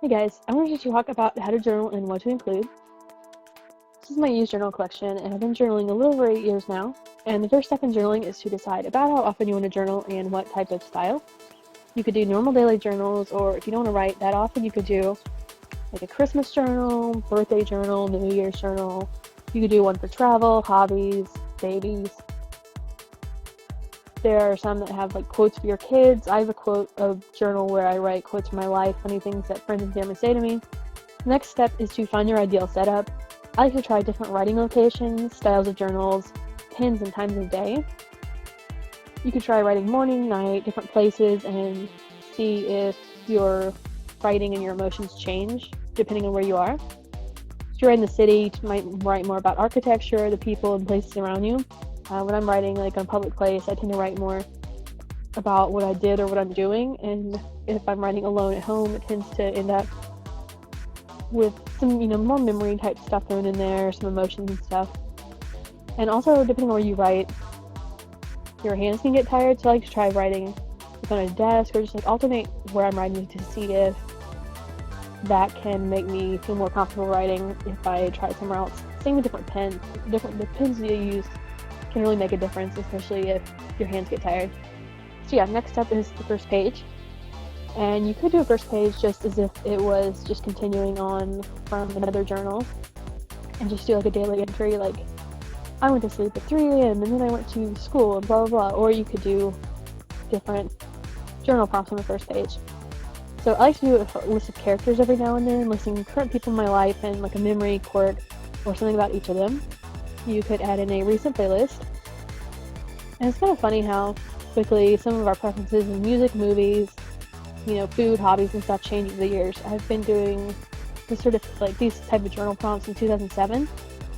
Hey guys, I wanted to talk about how to journal and what to include. This is my used journal collection, and I've been journaling a little over 8 years now. And the first step in journaling is to decide about how often you want to journal and what type of style. You could do normal daily journals, or if you don't want to write that often, you could do like a Christmas journal, birthday journal, New Year's journal. You could do one for travel, hobbies, babies. There are some that have like quotes for your kids. I have a journal where I write quotes from my life, funny things that friends and family say to me. The next step is to find your ideal setup. I like to try different writing locations, styles of journals, pens, and times of day. You could try writing morning, night, different places, and see if your writing and your emotions change depending on where you are. If you're in the city, you might write more about architecture, the people and places around you. When I'm writing like in a public place, I tend to write more about what I did or what I'm doing, and if I'm writing alone at home, it tends to end up with some, more memory type stuff thrown in there, some emotions and stuff. And also, depending on where you write, your hands can get tired, so I like to try writing like on a desk or just like alternate where I'm writing to see if that can make me feel more comfortable writing if I try somewhere else. Same with different pens. The pens that you use can really make a difference, especially if your hands get tired. So yeah, next up is the first page. And you could do a first page just as if it was just continuing on from another journal, and just do like a daily entry like, I went to sleep at 3 a.m. and then I went to school and blah blah blah. Or you could do different journal prompts on the first page. So I like to do a list of characters every now and then, listing current people in my life and like a memory, quirk, or something about each of them. You could add in a recent playlist. And it's kind of funny how quickly some of our preferences in music, movies, food, hobbies, and stuff change over the years. I've been doing these type of journal prompts in 2007,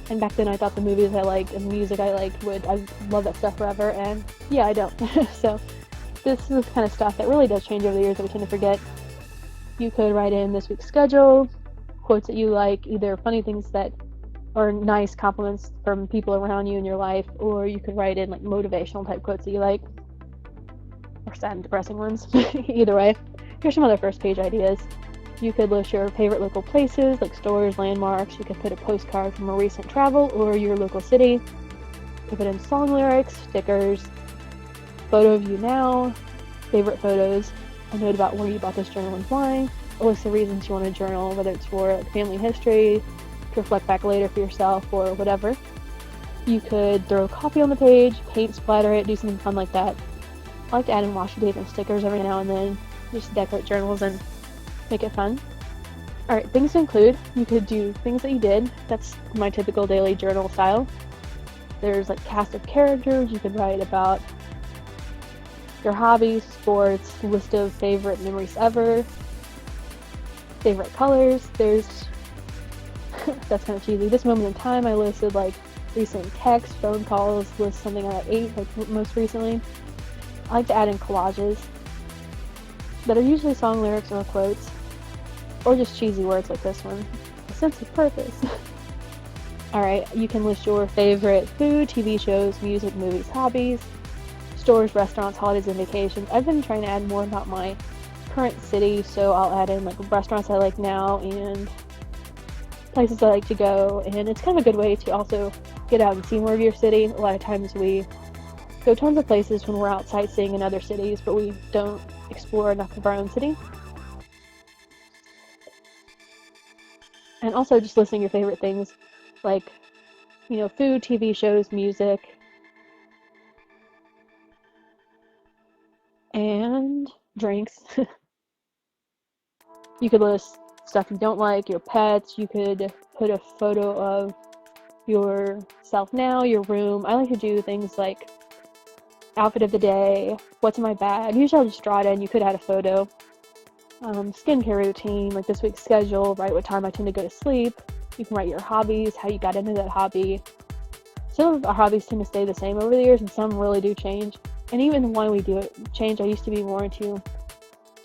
and back then I thought the movies I liked and the music I liked I love that stuff forever, and yeah, I don't. So this is the kind of stuff that really does change over the years that we tend to forget. You could write in this week's schedule, quotes that you like, either funny things that are nice compliments from people around you in your life, or you could write in like motivational type quotes that you like, or sad and depressing ones. Either way, here's some other first page ideas. You could list your favorite local places, like stores, landmarks. You could put a postcard from a recent travel or your local city. You could put in song lyrics, stickers, photo of you now, favorite photos, a note about where you bought this journal and why, a list of reasons you want to journal, whether it's for like family history, to reflect back later for yourself, or whatever. You could throw coffee on the page, paint, splatter it, do something fun like that. I like to add in washi tape and stickers every now and then, just decorate journals and make it fun. Alright, things to include. You could do things that you did. That's my typical daily journal style. There's like cast of characters. You could write about your hobbies, sports, list of favorite memories ever, favorite colors. There's that's kind of cheesy. This moment in time, I listed like recent texts, phone calls, list something I ate like most recently. I like to add in collages that are usually song lyrics or quotes, or just cheesy words like this one, a sense of purpose. Alright, you can list your favorite food, TV shows, music, movies, hobbies, stores, restaurants, holidays, and vacations. I've been trying to add more about my current city, so I'll add in like restaurants I like now and places I like to go, and it's kind of a good way to also get out and see more of your city. A lot of times we go tons of places when we're out sightseeing in other cities, but we don't explore enough of our own city. And also just listing your favorite things like, food, TV shows, music, and drinks. You could list stuff you don't like, your pets. You could put a photo of yourself now, your room. I like to do things like outfit of the day, what's in my bag. Usually I'll just draw it in. You could add a photo. Skincare routine, like this week's schedule, write what time I tend to go to sleep. You can write your hobbies, how you got into that hobby. Some of our hobbies tend to stay the same over the years, and some really do change. And even why we do it change. I used to be more into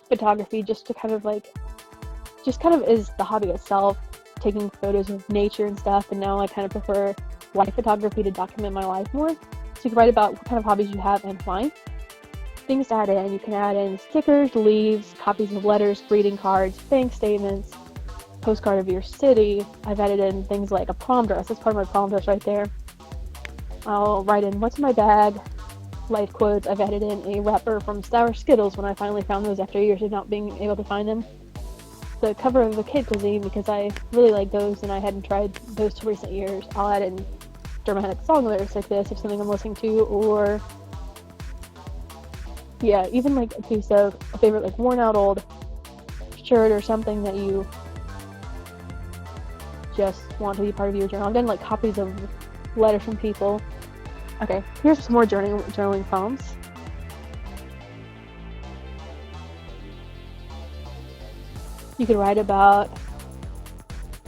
photography, just kind of is the hobby itself, taking photos of nature and stuff, and now I kind of prefer life photography to document my life more. So you can write about what kind of hobbies you have and why. Things to add in. You can add in stickers, leaves, copies of letters, greeting cards, bank statements, postcard of your city. I've added in things like a prom dress. That's part of my prom dress right there. I'll write in what's in my bag, life quotes. I've added in a wrapper from Sour Skittles when I finally found those after years of not being able to find them. The cover of the Kid Cuisine because I really like those and I hadn't tried those till recent years. I'll add in dramatic song lyrics like this if something I'm listening to, or yeah, even like a piece of a favorite like worn out old shirt or something that you just want to be part of your journal. I've done like copies of letters from people. Okay, here's some more journaling prompts. You could write about,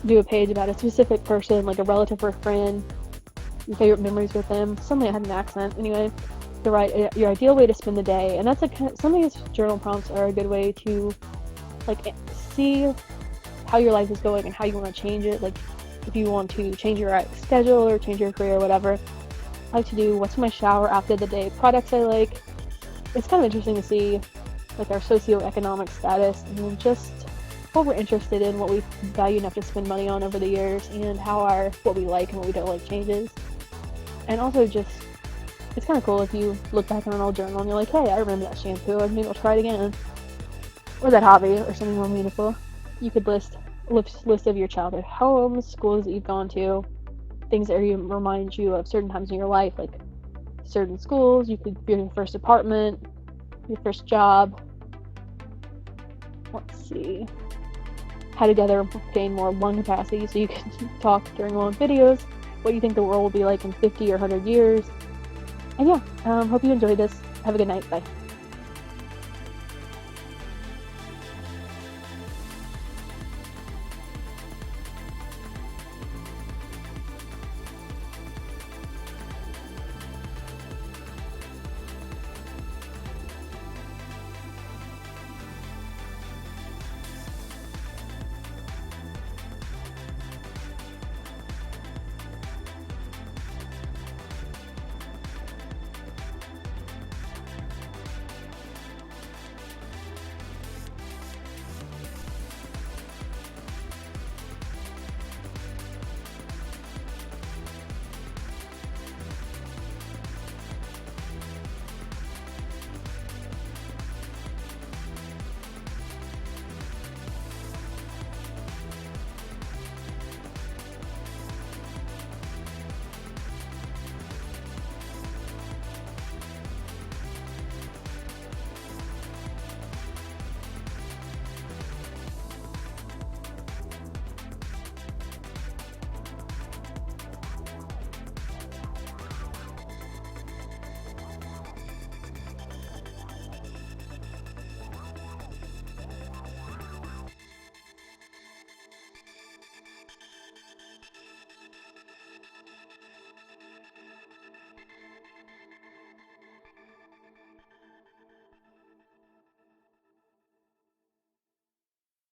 do a page about a specific person, like a relative or a friend, your favorite memories with them. Something I had an accent. Anyway, to write your ideal way to spend the day. And that's some of these journal prompts are a good way to like see how your life is going and how you want to change it. Like if you want to change your schedule or change your career or whatever. I like to do what's in my shower after the day, products I like. It's kind of interesting to see like our socioeconomic status and just what we're interested in, what we value enough to spend money on over the years, and how what we like and what we don't like changes. And also just, it's kind of cool if you look back on an old journal and you're like, hey, I remember that shampoo, and maybe I'll try it again. Or that hobby, or something more meaningful. You could list of your childhood homes, schools that you've gone to, things that remind you of certain times in your life, like certain schools. You could be your first apartment, your first job. Let's see. How to gain more lung capacity so you can talk during long videos. What you think the world will be like in 50 or 100 years. And yeah, hope you enjoyed this. Have a good night. Bye.